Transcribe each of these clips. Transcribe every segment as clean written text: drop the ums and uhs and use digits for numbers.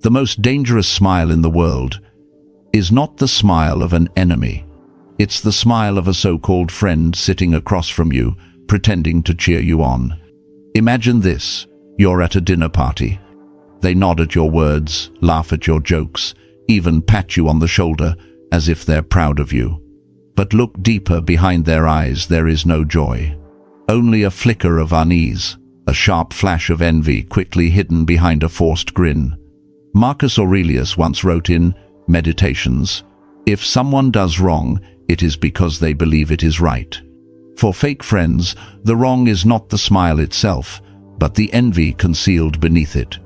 The most dangerous smile in the world is not the smile of an enemy. It's the smile of a so-called friend sitting across from you, pretending to cheer you on. Imagine this: you're at a dinner party. They nod at your words, laugh at your jokes, even pat you on the shoulder as if they're proud of you. But look deeper. Behind their eyes there is no joy. Only a flicker of unease, a sharp flash of envy quickly hidden behind a forced grin. Marcus Aurelius once wrote in Meditations, "If someone does wrong, it is because they believe it is right." For fake friends, the wrong is not the smile itself, but the envy concealed beneath it.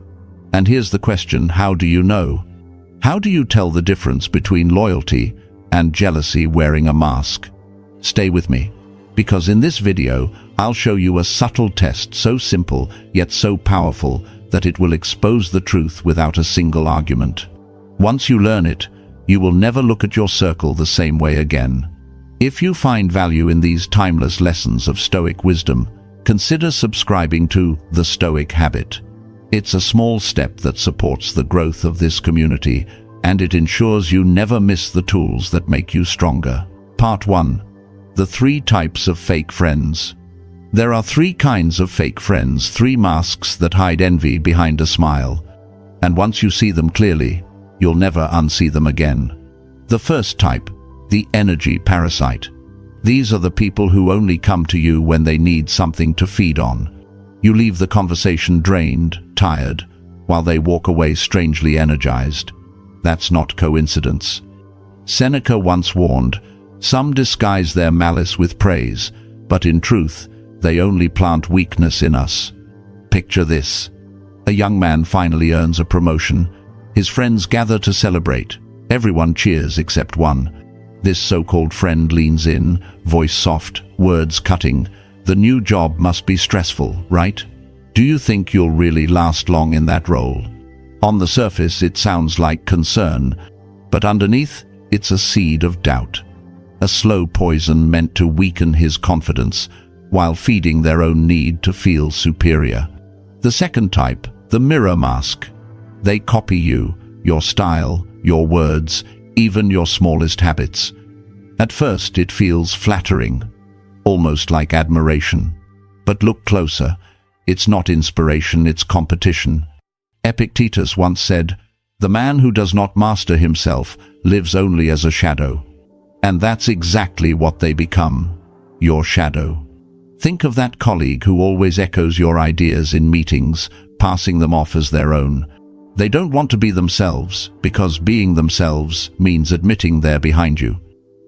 And here's the question: how do you know? How do you tell the difference between loyalty and jealousy wearing a mask? Stay with me, because in this video, I'll show you a subtle test so simple yet so powerful that it will expose the truth without a single argument. Once you learn it, you will never look at your circle the same way again. If you find value in these timeless lessons of Stoic wisdom, consider subscribing to The Stoic Habit. It's a small step that supports the growth of this community, and it ensures you never miss the tools that make you stronger. Part 1. The 3 types of fake friends. There are 3 kinds of fake friends, 3 masks that hide envy behind a smile. And once you see them clearly, you'll never unsee them again. The first type, the energy parasite. These are the people who only come to you when they need something to feed on. You leave the conversation drained, tired, while they walk away strangely energized. That's not coincidence. Seneca once warned, "Some disguise their malice with praise, but in truth, they only plant weakness in us." Picture this. A young man finally earns a promotion. His friends gather to celebrate. Everyone cheers except one. This so-called friend leans in, voice soft, words cutting. "The new job must be stressful, right? Do you think you'll really last long in that role?" On the surface, it sounds like concern, but underneath, it's a seed of doubt. A slow poison meant to weaken his confidence, while feeding their own need to feel superior. The second type, the mirror mask. They copy you, your style, your words, even your smallest habits. At first, it feels flattering, almost like admiration. But look closer. It's not inspiration, it's competition. Epictetus once said, "The man who does not master himself lives only as a shadow." And that's exactly what they become, your shadow. Think of that colleague who always echoes your ideas in meetings, passing them off as their own. They don't want to be themselves, because being themselves means admitting they're behind you.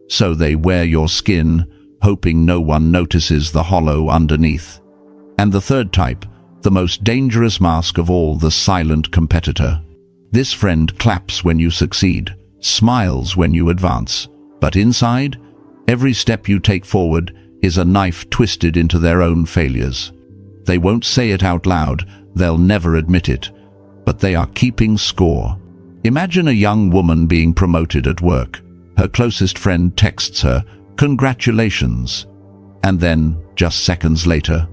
So they wear your skin, hoping no one notices the hollow underneath. And the third type, the most dangerous mask of all, the silent competitor. This friend claps when you succeed, smiles when you advance, but inside, every step you take forward is a knife twisted into their own failures. They won't say it out loud, they'll never admit it, but they are keeping score. Imagine a young woman being promoted at work. Her closest friend texts her, "Congratulations." And then, just seconds later,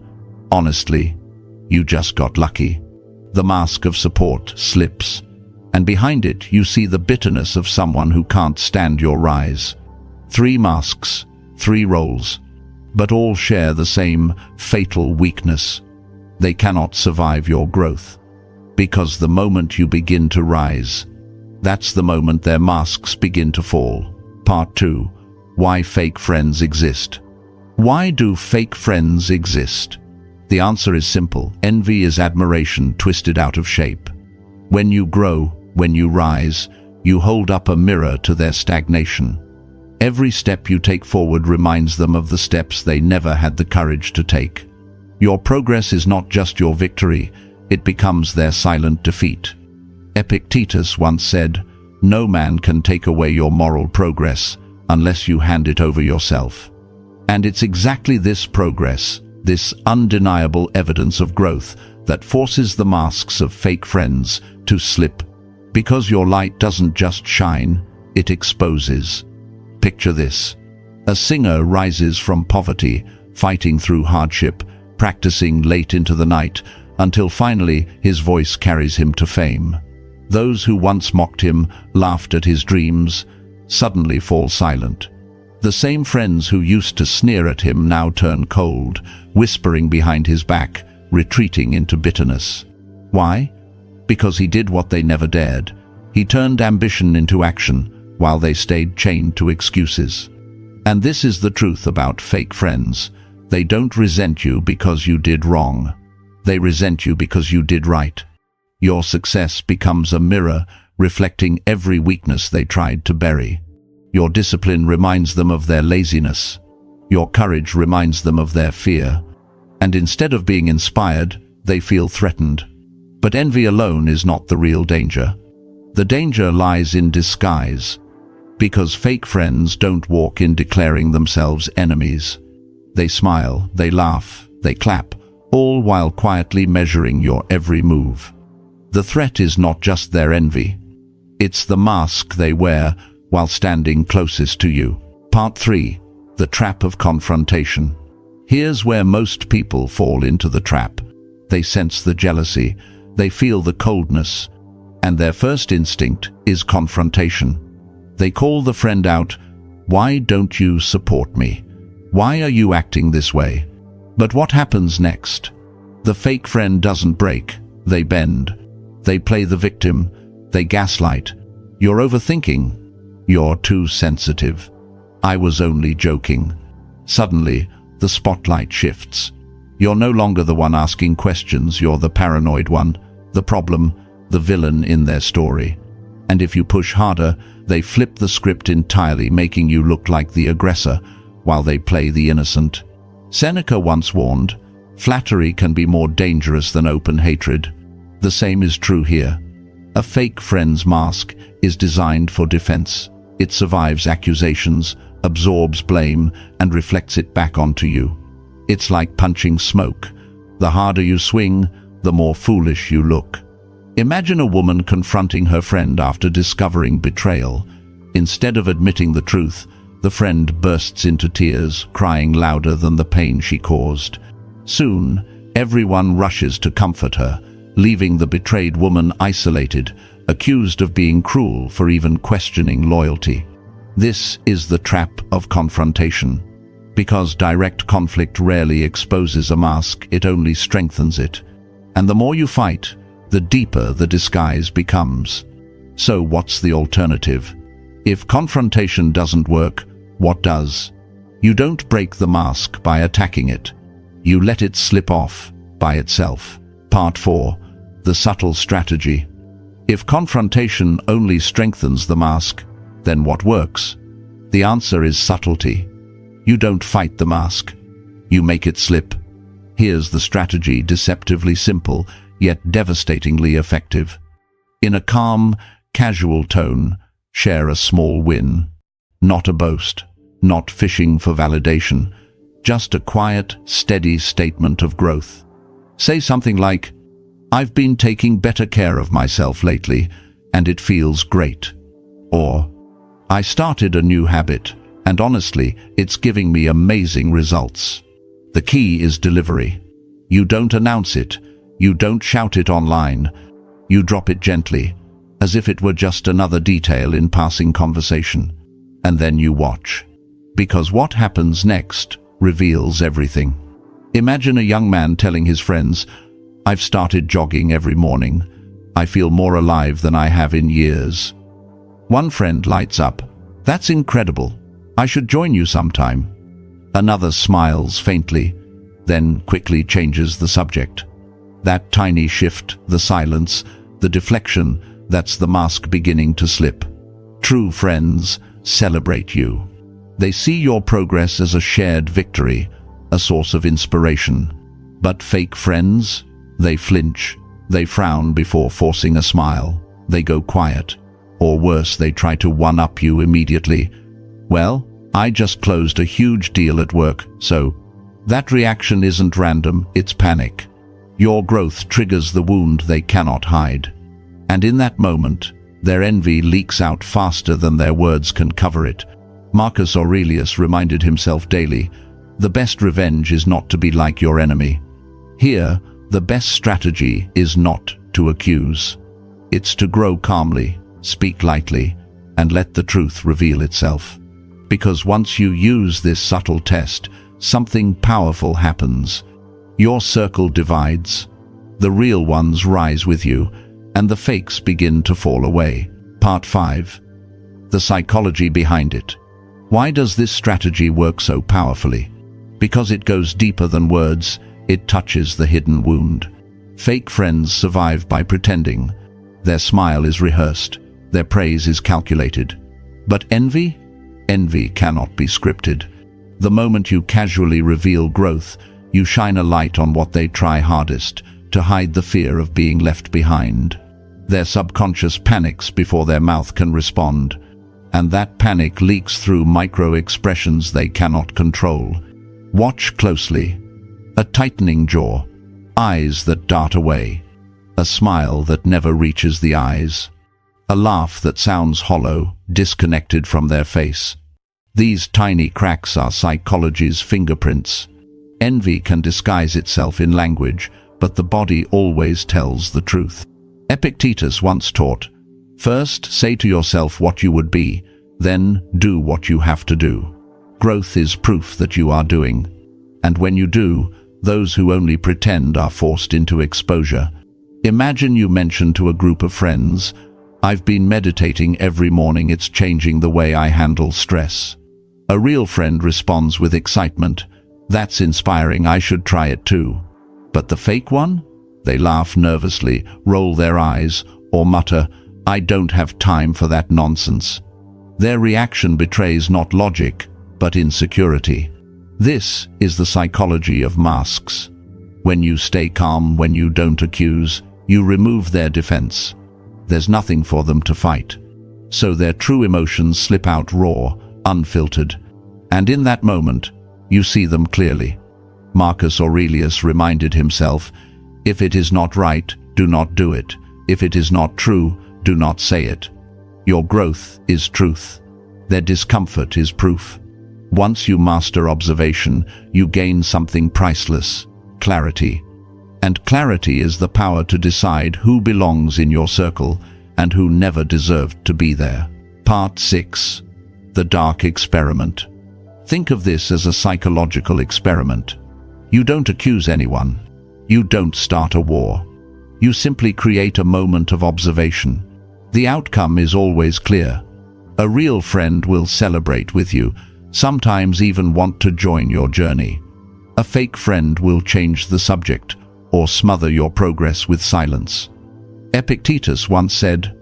"Honestly, you just got lucky." The mask of support slips, and behind it you see the bitterness of someone who can't stand your rise. 3 masks, 3 roles, but all share the same fatal weakness. They cannot survive your growth. Because the moment you begin to rise, that's the moment their masks begin to fall. Part 2. Why fake friends exist. Why do fake friends exist? The answer is simple. Envy is admiration twisted out of shape. When you grow, when you rise, you hold up a mirror to their stagnation. Every step you take forward reminds them of the steps they never had the courage to take. Your progress is not just your victory, it becomes their silent defeat. Epictetus once said, "No man can take away your moral progress unless you hand it over yourself." And it's exactly this progress, this undeniable evidence of growth, that forces the masks of fake friends to slip. Because your light doesn't just shine, it exposes. Picture this. A singer rises from poverty, fighting through hardship, practicing late into the night, until finally his voice carries him to fame. Those who once mocked him, laughed at his dreams, suddenly fall silent. The same friends who used to sneer at him now turn cold, whispering behind his back, retreating into bitterness. Why? Because he did what they never dared. He turned ambition into action, while they stayed chained to excuses. And this is the truth about fake friends. They don't resent you because you did wrong. They resent you because you did right. Your success becomes a mirror, reflecting every weakness they tried to bury. Your discipline reminds them of their laziness. Your courage reminds them of their fear. And instead of being inspired, they feel threatened. But envy alone is not the real danger. The danger lies in disguise, because fake friends don't walk in declaring themselves enemies. They smile, they laugh, they clap, all while quietly measuring your every move. The threat is not just their envy. It's the mask they wear while standing closest to you. Part 3. The Trap of Confrontation. Here's where most people fall into the trap. They sense the jealousy, they feel the coldness, and their first instinct is confrontation. They call the friend out, "Why don't you support me? Why are you acting this way?" But what happens next? The fake friend doesn't break, they bend. They play the victim, they gaslight. "You're overthinking. You're too sensitive. I was only joking." Suddenly, the spotlight shifts. You're no longer the one asking questions, you're the paranoid one, the problem, the villain in their story. And if you push harder, they flip the script entirely, making you look like the aggressor while they play the innocent. Seneca once warned, flattery can be more dangerous than open hatred. The same is true here. A fake friend's mask is designed for defense. It survives accusations, absorbs blame, and reflects it back onto you. It's like punching smoke. The harder you swing, the more foolish you look. Imagine a woman confronting her friend after discovering betrayal. Instead of admitting the truth, the friend bursts into tears, crying louder than the pain she caused. Soon, everyone rushes to comfort her, leaving the betrayed woman isolated, accused of being cruel for even questioning loyalty. This is the trap of confrontation. Because direct conflict rarely exposes a mask, it only strengthens it. And the more you fight, the deeper the disguise becomes. So what's the alternative? If confrontation doesn't work, what does? You don't break the mask by attacking it. You let it slip off by itself. Part 4. The Subtle Strategy. If confrontation only strengthens the mask, then what works? The answer is subtlety. You don't fight the mask. You make it slip. Here's the strategy, deceptively simple, yet devastatingly effective. In a calm, casual tone, share a small win. Not a boast, not fishing for validation, just a quiet, steady statement of growth. Say something like, "I've been taking better care of myself lately, and it feels great." Or, "I started a new habit, and honestly, it's giving me amazing results." The key is delivery. You don't announce it. You don't shout it online. You drop it gently, as if it were just another detail in passing conversation. And then you watch. Because what happens next reveals everything. Imagine a young man telling his friends, "I've started jogging every morning. I feel more alive than I have in years." One friend lights up. "That's incredible. I should join you sometime." Another smiles faintly, then quickly changes the subject. That tiny shift, the silence, the deflection, that's the mask beginning to slip. True friends celebrate you. They see your progress as a shared victory, a source of inspiration. But fake friends? They flinch. They frown before forcing a smile. They go quiet. Or worse, they try to one-up you immediately. "Well, I just closed a huge deal at work, so..." That reaction isn't random, it's panic. Your growth triggers the wound they cannot hide. And in that moment, their envy leaks out faster than their words can cover it. Marcus Aurelius reminded himself daily, the best revenge is not to be like your enemy. Here, the best strategy is not to accuse. It's to grow calmly, speak lightly, and let the truth reveal itself. Because once you use this subtle test, something powerful happens. Your circle divides, the real ones rise with you, and the fakes begin to fall away. Part 5. The psychology behind it. Why does this strategy work so powerfully? Because it goes deeper than words, it touches the hidden wound. Fake friends survive by pretending. Their smile is rehearsed, their praise is calculated. But envy? Envy cannot be scripted. The moment you casually reveal growth, you shine a light on what they try hardest, to hide the fear of being left behind. Their subconscious panics before their mouth can respond, and that panic leaks through micro-expressions they cannot control. Watch closely. A tightening jaw, eyes that dart away, a smile that never reaches the eyes, a laugh that sounds hollow, disconnected from their face. These tiny cracks are psychology's fingerprints. Envy can disguise itself in language, but the body always tells the truth. Epictetus once taught, "First say to yourself what you would be, then do what you have to do." Growth is proof that you are doing. And when you do, those who only pretend are forced into exposure. Imagine you mention to a group of friends, "I've been meditating every morning, it's changing the way I handle stress." A real friend responds with excitement, "That's inspiring, I should try it too." But the fake one? They laugh nervously, roll their eyes, or mutter, "I don't have time for that nonsense." Their reaction betrays not logic, but insecurity. This is the psychology of masks. When you stay calm, when you don't accuse, you remove their defense. There's nothing for them to fight. So their true emotions slip out raw, unfiltered. And in that moment, you see them clearly. Marcus Aurelius reminded himself, "If it is not right, do not do it. If it is not true, do not say it." Your growth is truth. Their discomfort is proof. Once you master observation, you gain something priceless: clarity. And clarity is the power to decide who belongs in your circle and who never deserved to be there. Part 6. The dark experiment. Think of this as a psychological experiment. You don't accuse anyone. You don't start a war. You simply create a moment of observation. The outcome is always clear. A real friend will celebrate with you, sometimes even want to join your journey. A fake friend will change the subject or smother your progress with silence. Epictetus once said,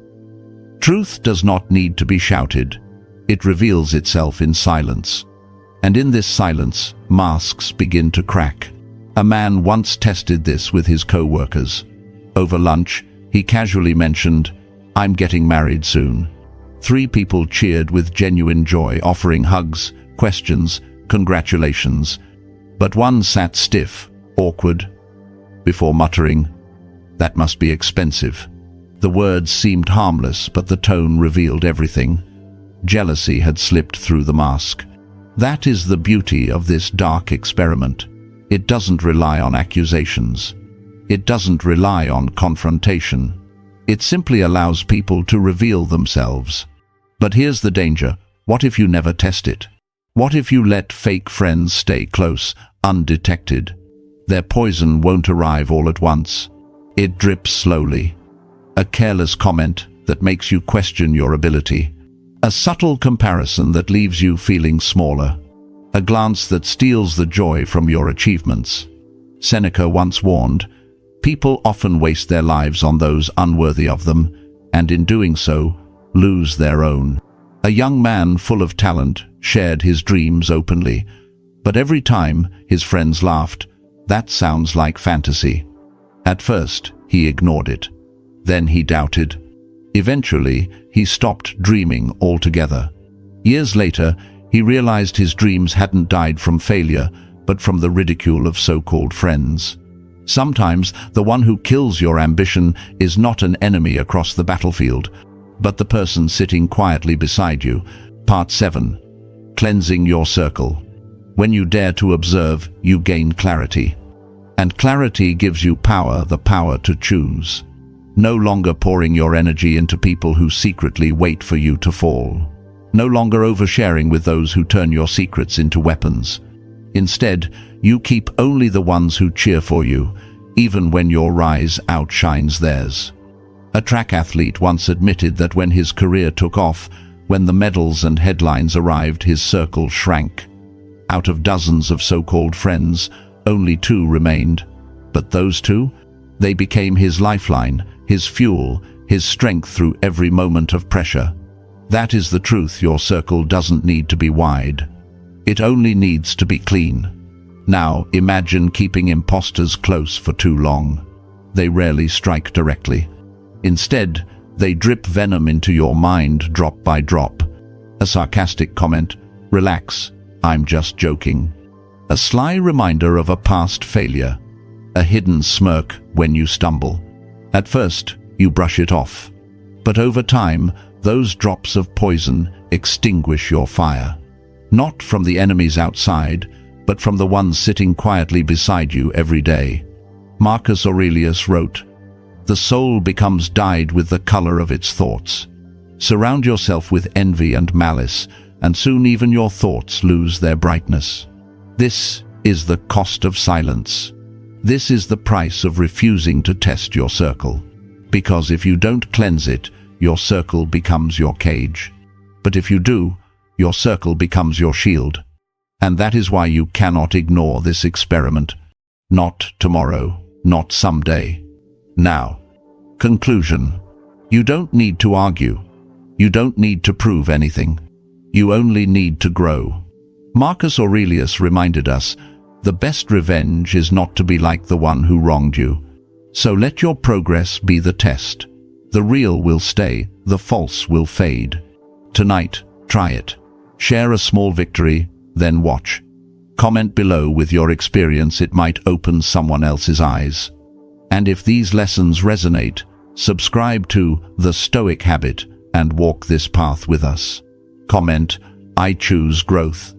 "Truth does not need to be shouted. It reveals itself in silence." And in this silence, masks begin to crack. A man once tested this with his co-workers. Over lunch, he casually mentioned, "I'm getting married soon." 3 people cheered with genuine joy, offering hugs, questions, congratulations. But one sat stiff, awkward, before muttering, "That must be expensive." The words seemed harmless, but the tone revealed everything. Jealousy had slipped through the mask. That is the beauty of this dark experiment. It doesn't rely on accusations. It doesn't rely on confrontation. It simply allows people to reveal themselves. But here's the danger. What if you never test it? What if you let fake friends stay close, undetected? Their poison won't arrive all at once. It drips slowly. A careless comment that makes you question your ability. A subtle comparison that leaves you feeling smaller. A glance that steals the joy from your achievements. Seneca once warned, "People often waste their lives on those unworthy of them, and in doing so, lose their own." A young man full of talent shared his dreams openly, but every time his friends laughed, "That sounds like fantasy." At first, he ignored it. Then he doubted. Eventually, he stopped dreaming altogether. Years later, he realized his dreams hadn't died from failure, but from the ridicule of so-called friends. Sometimes, the one who kills your ambition is not an enemy across the battlefield, but the person sitting quietly beside you. Part 7. Cleansing your circle. When you dare to observe, you gain clarity. And clarity gives you power, the power to choose. No longer pouring your energy into people who secretly wait for you to fall. No longer oversharing with those who turn your secrets into weapons. Instead, you keep only the ones who cheer for you, even when your rise outshines theirs. A track athlete once admitted that when his career took off, when the medals and headlines arrived, his circle shrank. Out of dozens of so-called friends, only 2 remained. But those 2? They became his lifeline, his fuel, his strength through every moment of pressure. That is the truth. Your circle doesn't need to be wide. It only needs to be clean. Now, imagine keeping imposters close for too long. They rarely strike directly. Instead, they drip venom into your mind drop by drop. A sarcastic comment, "Relax, I'm just joking." A sly reminder of a past failure. A hidden smirk when you stumble. At first, you brush it off. But over time, those drops of poison extinguish your fire. Not from the enemies outside, but from the ones sitting quietly beside you every day. Marcus Aurelius wrote, "The soul becomes dyed with the color of its thoughts." Surround yourself with envy and malice, and soon even your thoughts lose their brightness. This is the cost of silence. This is the price of refusing to test your circle. Because if you don't cleanse it, your circle becomes your cage. But if you do, your circle becomes your shield. And that is why you cannot ignore this experiment. Not tomorrow, not someday. Now. Conclusion. You don't need to argue. You don't need to prove anything. You only need to grow. Marcus Aurelius reminded us, the best revenge is not to be like the one who wronged you. So let your progress be the test. The real will stay, the false will fade. Tonight, try it. Share a small victory, then watch. Comment below with your experience. It might open someone else's eyes. And if these lessons resonate, subscribe to The Stoic Habit and walk this path with us. Comment, "I choose growth."